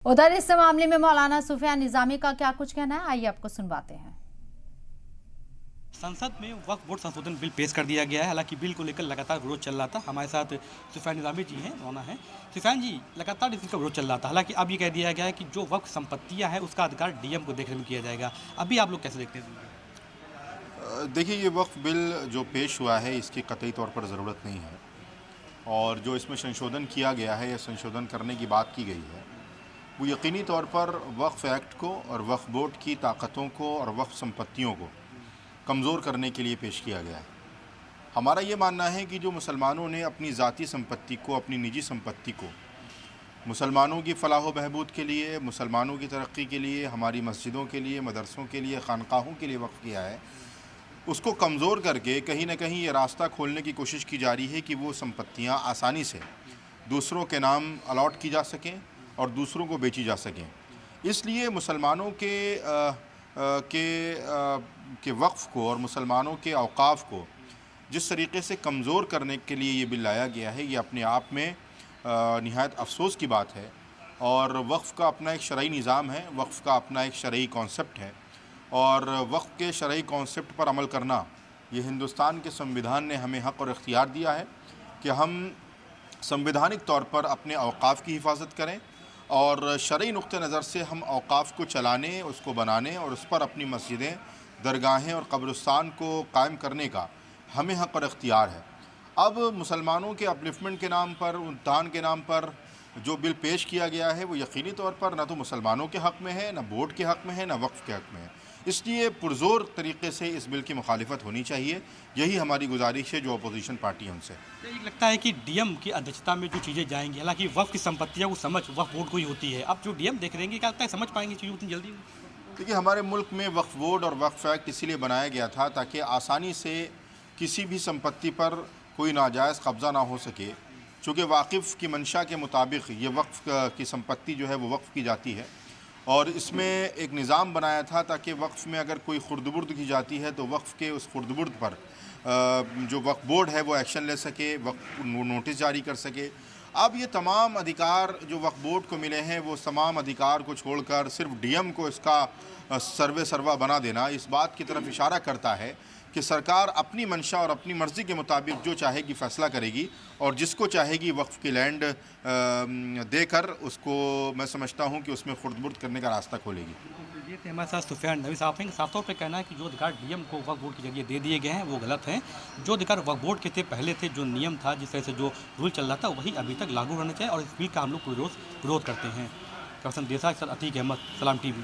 उधर इस मामले में मौलाना सुफियान निजामी का क्या कुछ कहना है, आइए आपको सुनवाते हैं। संसद में वक्फ बोर्ड संशोधन बिल पेश कर दिया गया है। हालांकि बिल को लेकर लगातार विरोध चल रहा था। हमारे साथ सुफियान निजामी जी हैं, मौलाना हैं। सुफियान जी, लगातार इसका विरोध चल रहा था। हालांकि अब ये कह दिया गया है कि जो वक्फ संपत्तियां हैं उसका अधिकार डीएम को देखने में किया जाएगा। अभी आप लोग कैसे देखते हैं? देखिए, ये वक्फ बिल जो पेश हुआ है इसकी कतई तौर पर ज़रूरत नहीं है, और जो इसमें संशोधन किया गया है या संशोधन करने की बात की गई है वो यकीनी तौर पर वक्फ एक्ट को और वक्फ बोर्ड की ताकतों को और वक्फ संपत्तियों को कमज़ोर करने के लिए पेश किया गया है। हमारा ये मानना है कि जो मुसलमानों ने अपनी ज़ाती संपत्ति को, अपनी निजी संपत्ति को मुसलमानों की फ़लाह व बहबूद के लिए, मुसलमानों की तरक्की के लिए, हमारी मस्जिदों के लिए, मदरसों के लिए, खानकाहों के लिए वक्फ किया है, उसको कमज़ोर करके कहीं ना कहीं ये रास्ता खोलने की कोशिश की जा रही है कि वो संपत्तियां आसानी से दूसरों के नाम अलॉट की जा सकें और दूसरों को बेची जा सकें। इसलिए मुसलमानों के वक्फ़ को और मुसलमानों के औक़ाफ़ को जिस तरीके से कमज़ोर करने के लिए ये बिल लाया गया है, ये अपने आप में निहायत अफसोस की बात है। और वक्फ़ का अपना एक शरई निज़ाम है, वक्फ़ का अपना एक शरई कॉन्सेप्ट है, और वक्फ़ के शरई कॉन्सेप्ट पर अमल करना ये हिंदुस्तान के संविधान ने हमें हक़ और इख्तियार दिया है कि हम संवैधानिक तौर पर अपने औक़ाफ़ की हिफाजत करें और शरई नुक़्ते नज़र से हम औक़ाफ़ को चलाने, उसको बनाने और उस पर अपनी मस्जिदें, दरगाहें और कब्रिस्तान को कायम करने का हमें हक़ और इख्तियार है। अब मुसलमानों के अपलिफ्टमेंट के नाम पर, उत्थान के नाम पर जो बिल पेश किया गया है वो यकीनी तौर पर न तो मुसलमानों के हक़ में है, न बोर्ड के हक़ में है, न वक्फ़ के हक़ में है। इसलिए पुरज़ोर तरीक़े से इस बिल की मुखालिफत होनी चाहिए। यही हमारी गुजारिश है जो अपोजिशन पार्टी है उनसे। ये लगता है कि डीएम की अध्यक्षता में जो चीज़ें जाएंगी, हालांकि वक्फ की संपत्तियां वो समझ वक्फ बोर्ड को ही होती है। अब जो डीएम देख रहे हैं, क्या लगता है समझ पाएंगे चीज़ें उतनी जल्दी? देखिए, हमारे मुल्क में वक्फ बोर्ड और वक्फ एक्ट इसीलिए बनाया गया था ताकि आसानी से किसी भी संपत्ति पर कोई नाजायज़ कब्ज़ा ना हो सके। चूँकि वाकिफ़ की मंशा के मुताबिक ये वक्फ की संपत्ति जो है वो वक्फ़ की जाती है, और इसमें एक निज़ाम बनाया था ताकि वक्फ़ में अगर कोई खुर्द-बुर्द की जाती है तो वक्फ़ के उस खुर्द-बुर्द पर जो वक्फ बोर्ड है वो एक्शन ले सके, वक्फ नोटिस जारी कर सके। अब ये तमाम अधिकार जो वक्फ बोर्ड को मिले हैं वो तमाम अधिकार को छोड़कर सिर्फ डीएम को इसका सर्वे सर्वा बना देना इस बात की तरफ इशारा करता है कि सरकार अपनी मंशा और अपनी मर्ज़ी के मुताबिक जो चाहेगी फ़ैसला करेगी, और जिसको चाहेगी वक्फ़ की लैंड देकर उसको मैं समझता हूँ कि उसमें खुर्द-बुर्द करने का रास्ता खोलेगी। ये थे हमारे साथ सुफियान नबी साहब हैं। साफ तौर पे कहना है कि जो अधिकार डीएम को वक्फ बोर्ड के जरिए दे दिए गए हैं वो गलत हैं। जो अधिकार वक्फ बोर्ड के थे पहले थे, जो नियम था, जिस तरह से जो रूल चल रहा था वही अभी तक लागू रहना चाहिए, और इस बिल का हम लोग विरोध करते हैं। कैप्टन देसा के साथ अतीक अहमद, सलाम टीवी।